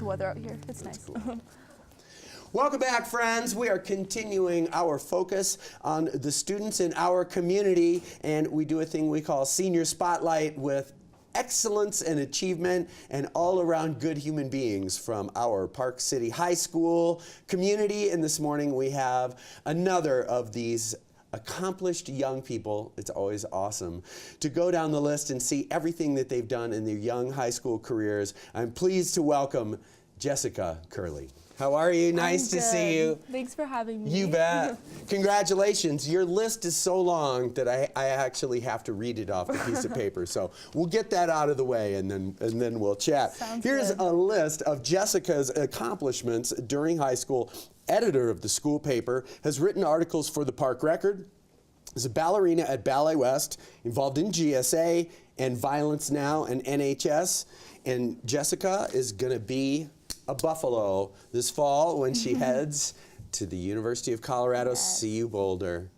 the weather out here. It's nice. Cool. Welcome back, friends. We are continuing our focus on the students in our community, and we do a thing we call Senior Spotlight with excellence and achievement and all-around good human beings from our Park City High School community. And this morning we have another of these accomplished young people. It's always awesome to go down the list and see everything that they've done in their young high school careers. I'm pleased to welcome Jessica Curley. How are you? Nice to see you. Thanks for having me. You bet. Congratulations. Your list is so long that I actually have to read it off a piece of paper. So we'll get that out of the way and then we'll chat. Here's a list of Jessica's accomplishments during high school. Editor of the school paper, has written articles for the Park Record, is a ballerina at Ballet West, involved in GSA and Violence Now and NHS. And Jessica is going to be a Buffalo this fall when she heads to the University of Colorado, CU Boulder.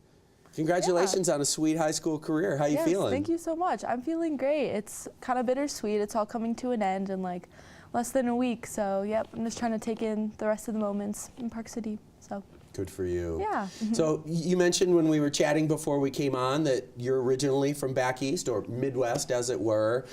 Congratulations on a sweet high school career. How you feeling? Thank you so much. I'm feeling great. It's kind of bittersweet. It's all coming to an end in like less than a week. So yep, I'm just trying to take in the rest of the moments in Park City. So good for you. Yeah. So you mentioned when we were chatting before we came on that you're originally from back east, or Midwest as it were.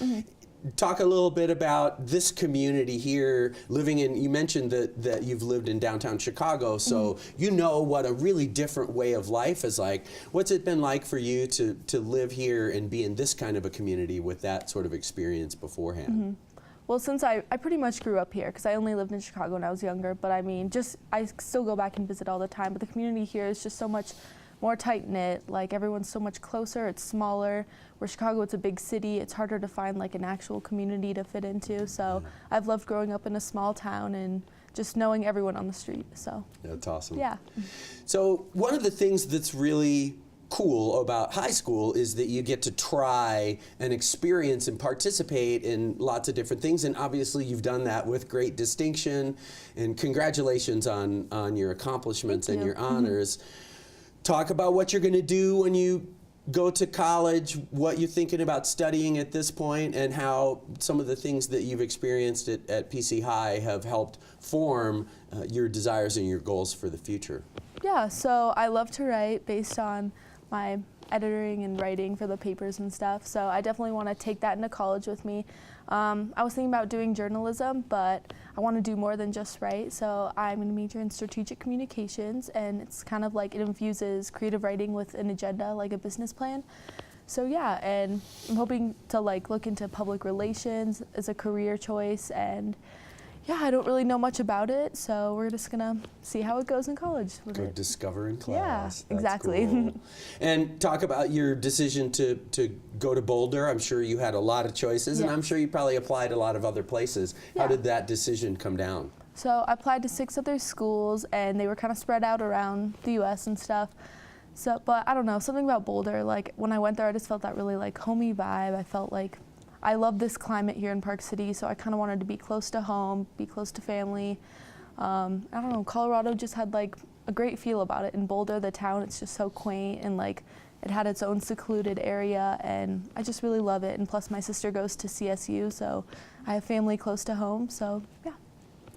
Talk a little bit about this community here, living in, you mentioned that you've lived in downtown Chicago, so you know what a really different way of life is like. What's it been like for you to live here and be in this kind of a community with that sort of experience beforehand? Well, since I pretty much grew up here, because I only lived in Chicago when I was younger, but I mean, I still go back and visit all the time, but the community here is just so much more tight-knit, like everyone's so much closer, it's smaller. Where Chicago, it's a big city, it's harder to find like an actual community to fit into. So I've loved growing up in a small town and just knowing everyone on the street, so. That's awesome. Yeah. So one of the things that's really cool about high school is that you get to try and experience and participate in lots of different things, and obviously you've done that with great distinction, and congratulations on your accomplishments and your honors. Talk about what you're going to do when you go to college, what you're thinking about studying at this point, and how some of the things that you've experienced at PC High have helped form your desires and your goals for the future. Yeah, so I love to write based on my editing and writing for the papers and stuff, so I definitely want to take that into college with me. I was thinking about doing journalism, but I want to do more than just write, so I'm going to major in strategic communications, and it's kind of like it infuses creative writing with an agenda, like a business plan. So yeah, and I'm hoping to like look into public relations as a career choice, and yeah, I don't really know much about it, so we're just gonna see how it goes in college with Go it. discover in class. Yeah, That's exactly. Cool. And talk about your decision to go to Boulder. I'm sure you had a lot of choices, and I'm sure you probably applied a lot of other places. How did that decision come down? So I applied to 6 other schools, and they were kind of spread out around the U.S. and stuff. So, but I don't know, something about Boulder, like when I went there, I just felt that really like homey vibe. I felt like I love this climate here in Park City, so I kind of wanted to be close to home, be close to family. I don't know, Colorado just had like a great feel about it. In Boulder, the town, it's just so quaint, and like it had its own secluded area, and I just really love it. And plus my sister goes to CSU, so I have family close to home, so yeah.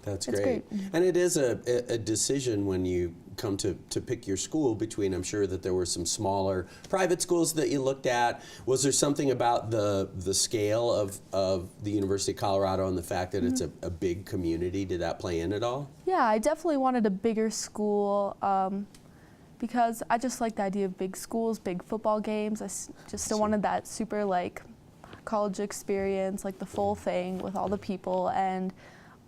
That's great. And it is a decision when you come to pick your school between, I'm sure that there were some smaller private schools that you looked at. Was there something about the scale of the University of Colorado and the fact that it's a big community? Did that play in at all? Yeah, I definitely wanted a bigger school because I just like the idea of big schools, big football games. I just still wanted that super like college experience, like the full thing with all the people. And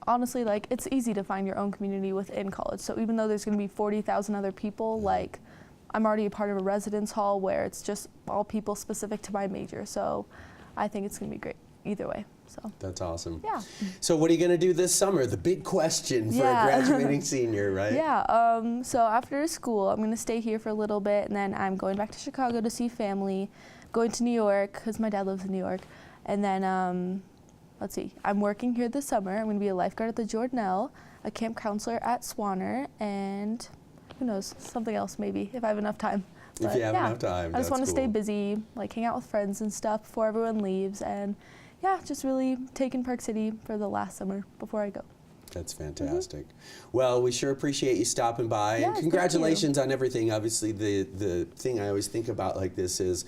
honestly, like it's easy to find your own community within college. So even though there's going to be 40,000 other people, like I'm already a part of a residence hall where it's just all people specific to my major. So I think it's going to be great either way. So that's awesome. Yeah. So what are you going to do this summer? The big question for a graduating senior, right? Yeah. So after school, I'm going to stay here for a little bit, and then I'm going back to Chicago to see family, going to New York because my dad lives in New York, and then let's see, I'm working here this summer. I'm going to be a lifeguard at the Jordanelle, a camp counselor at Swanner, and who knows, something else maybe, if I have enough time. But if you have enough time, I just want to stay busy, like hang out with friends and stuff before everyone leaves, and yeah, just really take in Park City for the last summer before I go. That's fantastic. Well, we sure appreciate you stopping by. Yes, and congratulations on everything. Obviously, the thing I always think about like this is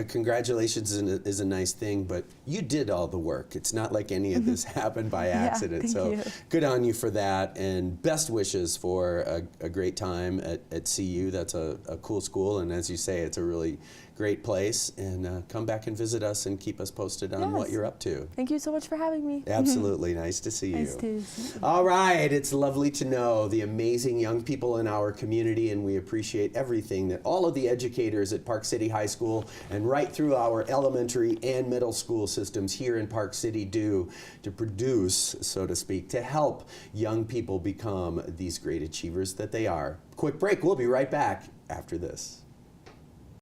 congratulations is a nice thing, but you did all the work. It's not like any of this happened by accident. Thank So you. good on you for that, and best wishes for a great time at CU. That's a cool school, and as you say, it's a really great place. And come back and visit us and keep us posted on what Yes. you're up to. Thank you so much for having me. Absolutely. Nice to see you. Nice to see you. All right, it's lovely to know the amazing young people in our community, and we appreciate everything that all of the educators at Park City High School and right through our elementary and middle school systems here in Park City do to produce, so to speak, to help young people become these great achievers that they are. Quick break, we'll be right back after this.